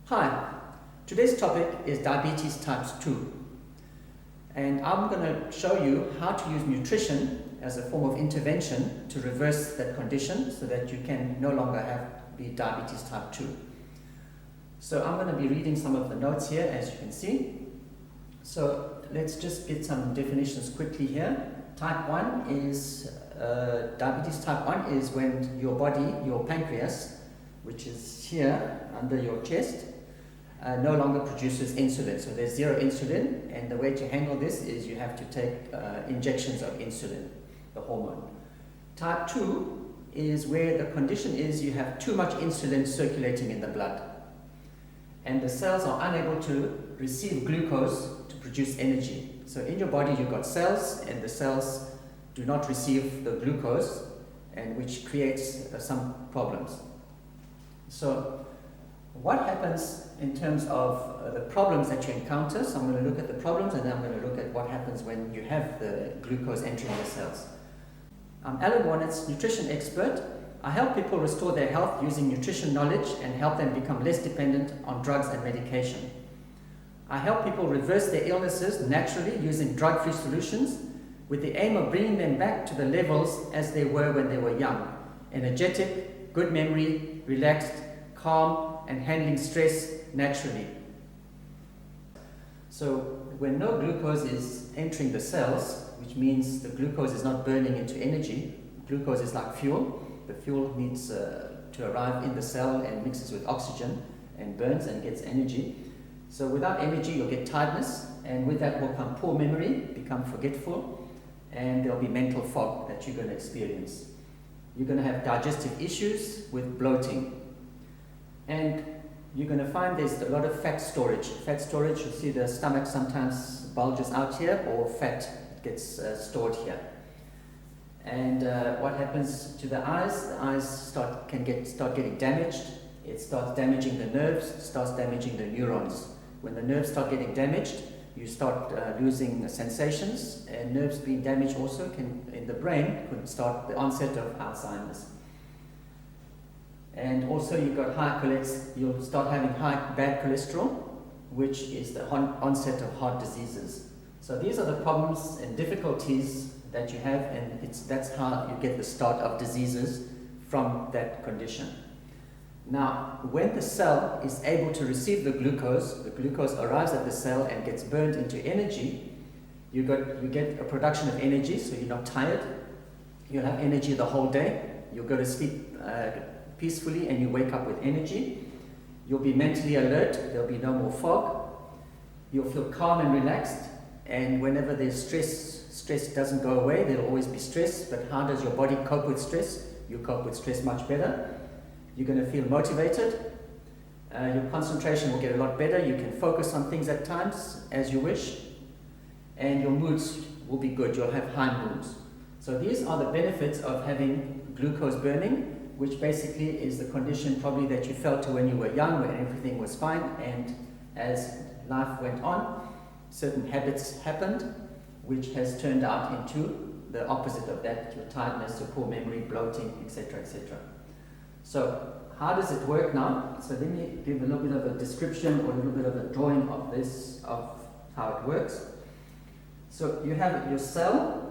Hi, today's topic is diabetes type 2, and I'm going to show you how to use nutrition as a form of intervention to reverse that condition so that you can no longer be diabetes type 2. So I'm going to be reading some of the notes here, as you can see. So let's just get some definitions quickly here. Type 1 is, diabetes type 1 is when your body, your pancreas, which is here under your chest, no longer produces insulin. So there's zero insulin, and the way to handle this is you have to take injections of insulin, the hormone. Type 2 is where the condition is you have too much insulin circulating in the blood, and the cells are unable to receive glucose to produce energy. So in your body you've got cells, and the cells do not receive the glucose, and which creates some problems. So what happens in terms of the problems that you encounter? So I'm going to look at the problems, and then I'm going to look at what happens when you have the glucose entering the cells. I'm Alan Warnett's nutrition expert. I help people restore their health using nutrition knowledge and help them become less dependent on drugs and medication. I help people reverse their illnesses naturally using drug-free solutions with the aim of bringing them back to the levels as they were when they were young: energetic, good memory, relaxed, calm, and handling stress naturally. So when no glucose is entering the cells, which means the glucose is not burning into energy, glucose is like fuel. The fuel needs to arrive in the cell and mixes with oxygen and burns and gets energy. So without energy you'll get tiredness, and with that will come poor memory, become forgetful, and there'll be mental fog that you're going to experience. You're going to have digestive issues with bloating. And you're going to find there's a lot of fat storage. Fat storage, you'll see the stomach sometimes bulges out here, or fat gets stored here. And what happens to the eyes start getting damaged. It starts damaging the nerves, starts damaging the neurons. When the nerves start getting damaged, you start losing sensations, and nerves being damaged also in the brain could start the onset of Alzheimer's. And also you'll start having bad cholesterol, which is the onset of heart diseases. So these are the problems and difficulties that you have, and that's how you get the start of diseases from that condition. Now, when the cell is able to receive the glucose arrives at the cell and gets burned into energy. You get a production of energy, so you're not tired. You'll have energy the whole day. You'll go to sleep peacefully, and you wake up with energy. You'll be mentally alert. There'll be no more fog. You'll feel calm and relaxed, and whenever there's stress doesn't go away. There'll always be stress, but how does your body cope with stress? You cope with stress much better. You're going to feel motivated. Your concentration will get a lot better. You can focus on things at times as you wish, and your moods will be good. You'll have high moods. So these are the benefits of having glucose burning, which basically is the condition probably that you felt when you were young, when everything was fine, and as life went on, certain habits happened, which has turned out into the opposite of that: your tiredness, your poor memory, bloating, etc., etc. So how does it work now? So let me give a little bit of a description or a little bit of a drawing of this, of how it works. So you have your cell.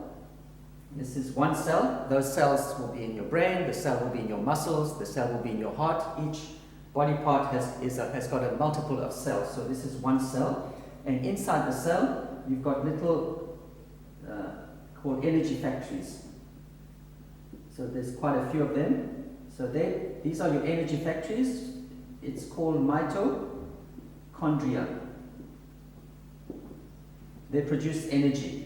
This is one cell. Those cells will be in your brain, the cell will be in your muscles, the cell will be in your heart. Each body part has got a multiple of cells. So this is one cell, and inside the cell you've got little called energy factories. So there's quite a few of them. So these are your energy factories. It's called mitochondria. They produce energy.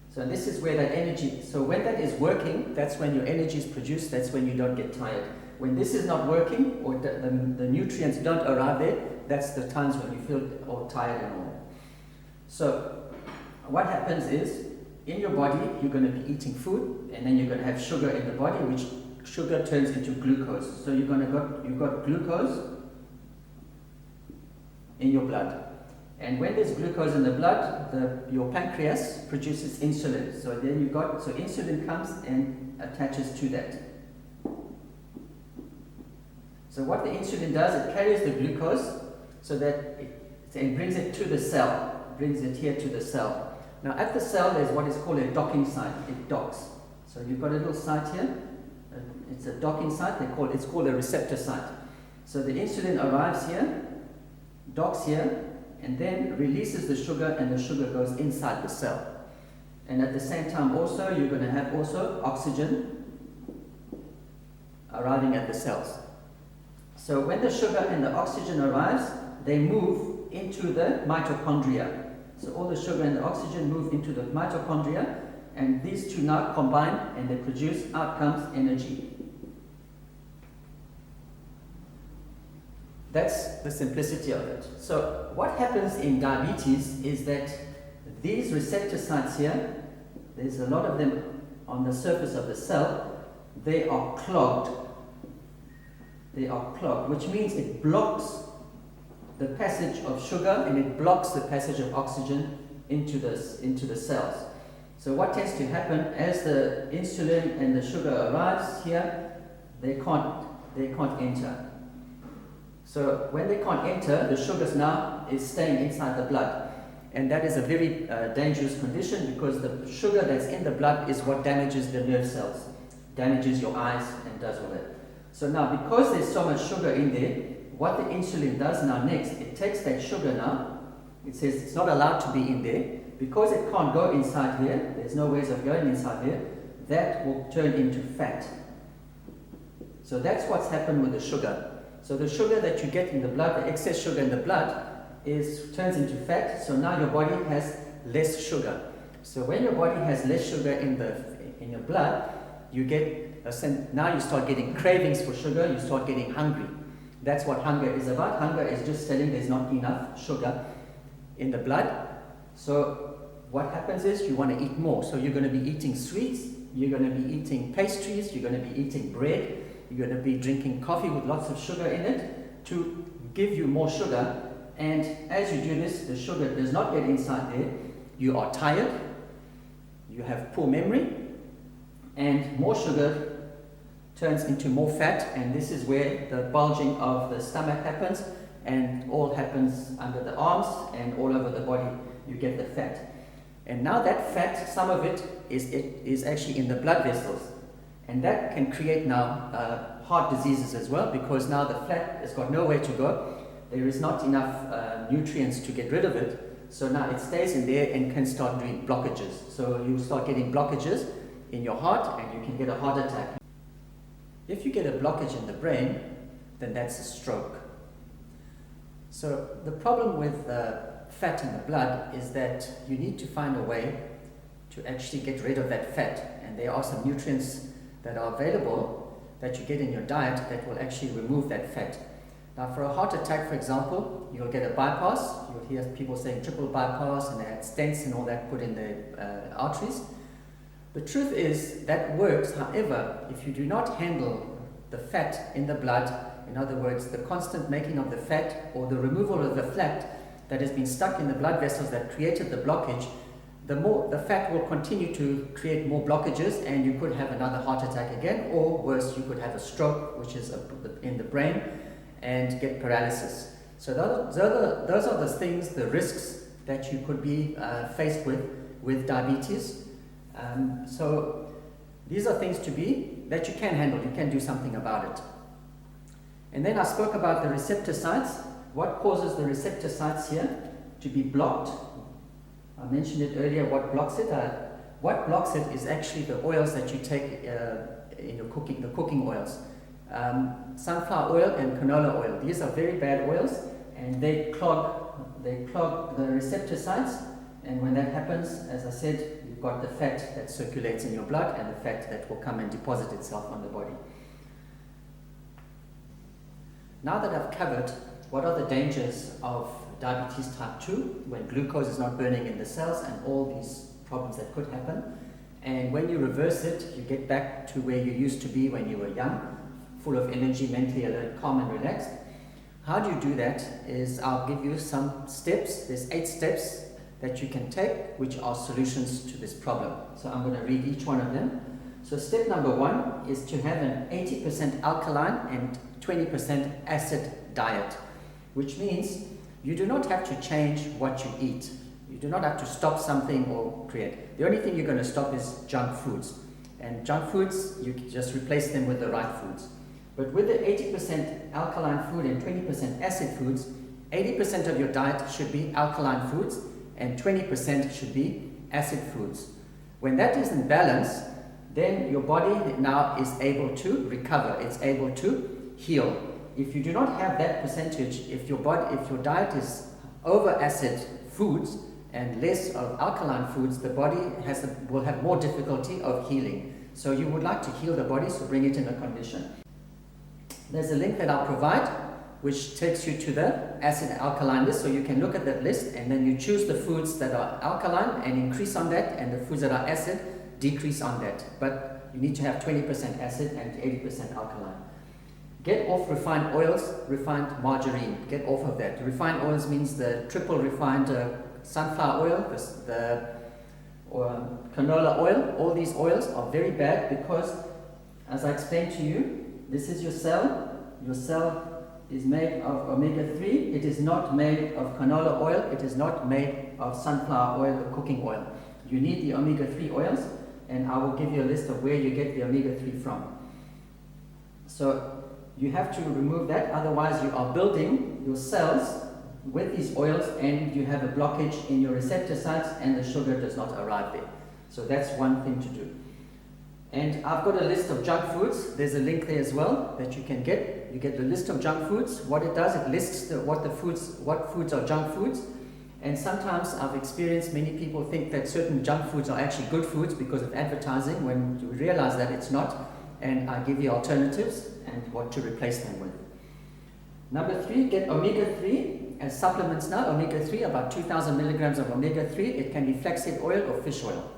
So this is where that energy, so when that is working, that's when your energy is produced, that's when you don't get tired. When this is not working, or the nutrients don't arrive there, that's the times when you feel all tired and all. So what happens is, in your body, you're going to be eating food, and then you're going to have sugar in the body, which sugar turns into glucose. So you've got glucose in your blood. And when there's glucose in the blood, your pancreas produces insulin. So then insulin comes and attaches to that. So what the insulin does, it carries the glucose. so that it brings it to the cell, brings it here to the cell. Now at the cell there's what is called a docking site. It docks. So you've got a little site here. It's a docking site. It's called a receptor site. So the insulin arrives here, docks here, and then releases the sugar, and the sugar goes inside the cell. And at the same time also you're going to have also oxygen arriving at the cells. So when the sugar and the oxygen arrives, they move into the mitochondria. So all the sugar and the oxygen move into the mitochondria, and these two now combine and they produce out comes energy. That's the simplicity of it. So what happens in diabetes is that these receptor sites here, there's a lot of them on the surface of the cell, they are clogged. They are clogged, which means it blocks the passage of sugar and it blocks the passage of oxygen into the cells. So what tends to happen as the insulin and the sugar arrives here, they can't enter. So when they can't enter, the sugars now is staying inside the blood, and that is a very dangerous condition, because the sugar that's in the blood is what damages the nerve cells, damages your eyes and does all that. So now because there's so much sugar in there, what the insulin does now next, it takes that sugar now, it says it's not allowed to be in there, because it can't go inside here, there's no ways of going inside here, that will turn into fat. So that's what's happened with the sugar. So the sugar that you get in the blood, the excess sugar in the blood, turns into fat, so now your body has less sugar. So when your body has less sugar in your blood, now you start getting cravings for sugar, you start getting hungry. That's what hunger is about. Hunger is just telling there's not enough sugar in the blood. So what happens is you want to eat more. So you're going to be eating sweets, you're going to be eating pastries, you're going to be eating bread, you're going to be drinking coffee with lots of sugar in it to give you more sugar. And as you do this, the sugar does not get inside there. You are tired, you have poor memory, and more sugar turns into more fat, and this is where the bulging of the stomach happens, and all happens under the arms and all over the body. You get the fat. And now that fat, some of it is actually in the blood vessels, and that can create now heart diseases as well, because now the fat has got nowhere to go. There is not enough nutrients to get rid of it, so now it stays in there and can start doing blockages. So you start getting blockages in your heart, and you can get a heart attack. If you get a blockage in the brain, then that's a stroke. So the problem with fat in the blood is that you need to find a way to actually get rid of that fat, and there are some nutrients that are available that you get in your diet that will actually remove that fat. Now for a heart attack, for example, you'll get a bypass. You'll hear people saying triple bypass, and they had stents and all that put in their arteries. The truth is that works. However, if you do not handle the fat in the blood, in other words, the constant making of the fat or the removal of the fat that has been stuck in the blood vessels that created the blockage, the fat will continue to create more blockages, and you could have another heart attack again, or worse, you could have a stroke, which is in the brain, and get paralysis. So those are the things, the risks that you could be faced with diabetes. So these are things that you can handle, you can do something about it. And then I spoke about the receptor sites. What causes the receptor sites here to be blocked? I mentioned it earlier, what blocks it? What blocks it is actually the oils that you take in your cooking, the cooking oils. Sunflower oil and canola oil. These are very bad oils, and they clog the receptor sites, and when that happens, as I said, you've got the fat that circulates in your blood and the fat that will come and deposit itself on the body. Now that I've covered what are the dangers of diabetes type 2, when glucose is not burning in the cells and all these problems that could happen, and when you reverse it, you get back to where you used to be when you were young, full of energy, mentally alert, calm and relaxed. How do you do that is I'll give you some steps. There's 8 steps that you can take which are solutions to this problem. So I'm going to read each one of them. So step number 1 is to have an 80% alkaline and 20% acid diet. which means you do not have to change what you eat. You do not have to stop something or create. The only thing you're going to stop is junk foods. And junk foods, you can just replace them with the right foods. But with the 80% alkaline food and 20% acid foods, 80% of your diet should be alkaline foods and 20% should be acid foods. When that is in balance, then your body now is able to recover, it's able to heal. If you do not have that percentage, if your diet is over acid foods and less of alkaline foods, the body will have more difficulty of healing. So you would like to heal the body, so bring it in a condition. There's a link that I'll provide which takes you to the acid and alkaline list, so you can look at that list and then you choose the foods that are alkaline and increase on that, and the foods that are acid decrease on that. But you need to have 20% acid and 80% alkaline. Get off refined oils, refined margarine, get off of that. Refined oils means the triple refined sunflower oil, or canola oil. All these oils are very bad because, as I explained to you, this is your cell. Your cell is made of omega-3. It is not made of canola oil. It is not made of sunflower oil or cooking oil. You need the omega-3 oils, and I will give you a list of where you get the omega-3 from. So you have to remove that, otherwise you are building your cells with these oils and you have a blockage in your receptor sites and the sugar does not arrive there. So that's one thing to do. And I've got a list of junk foods. There's a link there as well that you can get. You get the list of junk foods. What it does, it lists what foods are junk foods. And sometimes I've experienced many people think that certain junk foods are actually good foods because of advertising, when you realize that it's not. And I give you alternatives and what to replace them with. Number 3, get omega-3 as supplements now. Omega-3, about 2,000 milligrams of omega-3. It can be flaxseed oil or fish oil.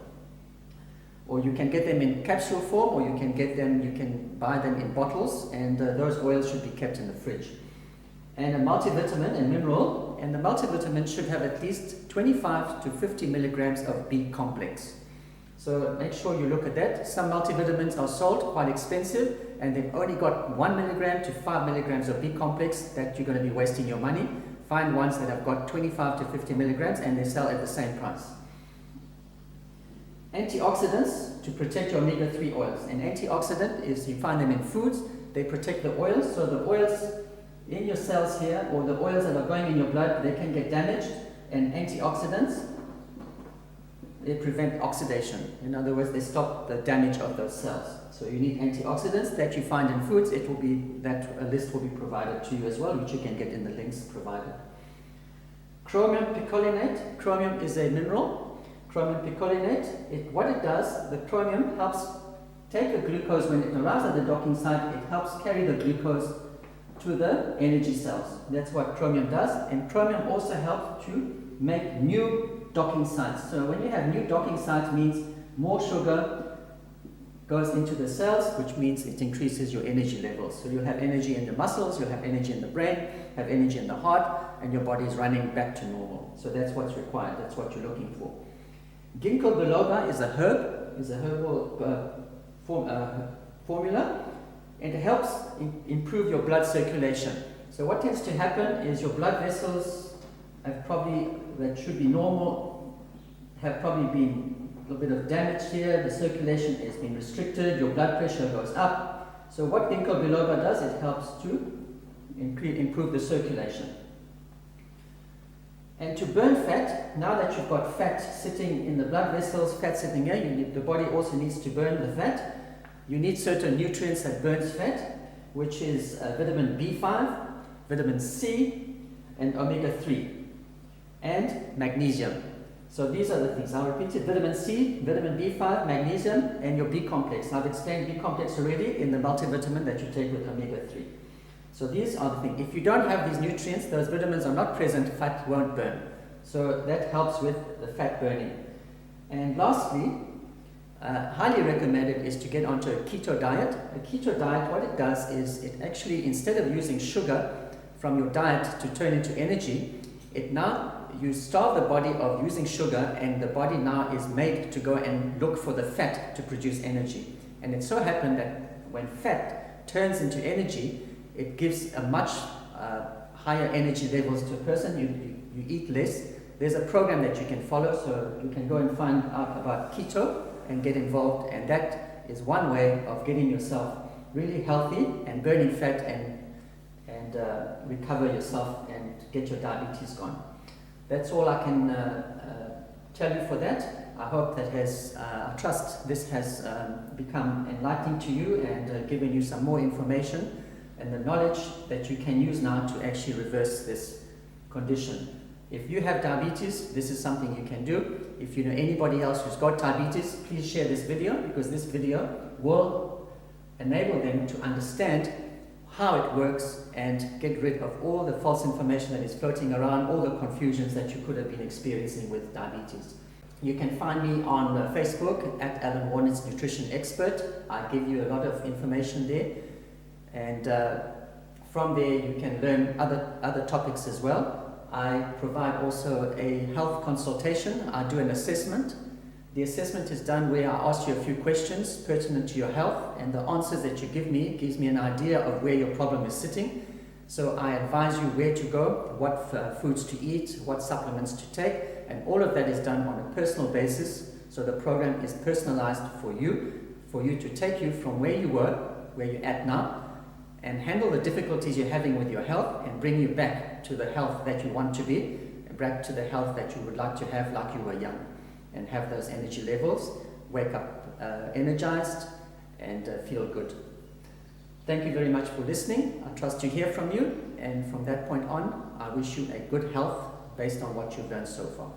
Or you can get them in capsule form, or you can buy them in bottles, and those oils should be kept in the fridge. And a multivitamin and mineral, and the multivitamin should have at least 25 to 50 milligrams of B complex. So make sure you look at that. Some multivitamins are sold quite expensive, and they've only got 1 milligram to 5 milligrams of B complex. That you're going to be wasting your money. Find ones that have got 25 to 50 milligrams, and they sell at the same price. Antioxidants to protect your omega-3 oils. An antioxidant is, you find them in foods. They protect the oils. So the oils in your cells here, or the oils that are going in your blood, they can get damaged. And antioxidants, they prevent oxidation. In other words, they stop the damage of those cells. So you need antioxidants that you find in foods. It will be that a list will be provided to you as well, which you can get in the links provided. Chromium Picolinate. Chromium is a mineral. Chromium Picolinate, what it does, the chromium helps take the glucose when it arrives at the docking site. It helps carry the glucose to the energy cells. That's what chromium does. And chromium also helps to make new docking sites. So when you have new docking sites, means more sugar goes into the cells, which means it increases your energy levels. So you'll have energy in the muscles, you'll have energy in the brain, have energy in the heart, and your body is running back to normal. So that's what's required, that's what you're looking for. Ginko Biloba is a herbal formula, and it helps improve your blood circulation. So what tends to happen is your blood vessels that should be normal, have probably been a little bit of damage here. The circulation has been restricted, your blood pressure goes up. So what Ginko Biloba does, it helps to improve the circulation. And to burn fat, now that you've got fat sitting in the blood vessels, fat sitting here, the body also needs to burn the fat. You need certain nutrients that burns fat, which is vitamin B5, vitamin C, and omega-3, and magnesium. So these are the things. I'll repeat it. Vitamin C, vitamin B5, magnesium, and your B complex. I've explained B complex already in the multivitamin that you take with omega-3. So these are the things. If you don't have these nutrients, those vitamins are not present, fat won't burn. So that helps with the fat burning. And lastly, highly recommended is to get onto a keto diet. A keto diet, what it does is it actually, instead of using sugar from your diet to turn into energy, you starve the body of using sugar, and the body now is made to go and look for the fat to produce energy. And it so happened that when fat turns into energy, it gives a much higher energy levels to a person, you eat less. There's a program that you can follow, so you can go and find out about keto and get involved, and that is one way of getting yourself really healthy and burning fat and recover yourself and get your diabetes gone. That's all I can tell you for that. I hope that I trust this has become enlightening to you and given you some more information and the knowledge that you can use now to actually reverse this condition. If you have diabetes, this is something you can do. If you know anybody else who's got diabetes, please share this video, because this video will enable them to understand how it works and get rid of all the false information that is floating around, all the confusions that you could have been experiencing with diabetes. You can find me on Facebook at Alan Warner's Nutrition Expert. I give you a lot of information there, and from there you can learn other topics as well. I provide also a health consultation. I do an assessment. The assessment is done where I ask you a few questions pertinent to your health, and the answers that you give me gives me an idea of where your problem is sitting. So I advise you where to go, what foods to eat, what supplements to take, and all of that is done on a personal basis. So the program is personalized for you to take you from where you were, where you're at now, and handle the difficulties you're having with your health and bring you back to the health that you want to be, and back to the health that you would like to have like you were young, and have those energy levels, wake up energized and feel good. Thank you very much for listening. I trust to hear from you, and from that point on, I wish you a good health based on what you've done so far.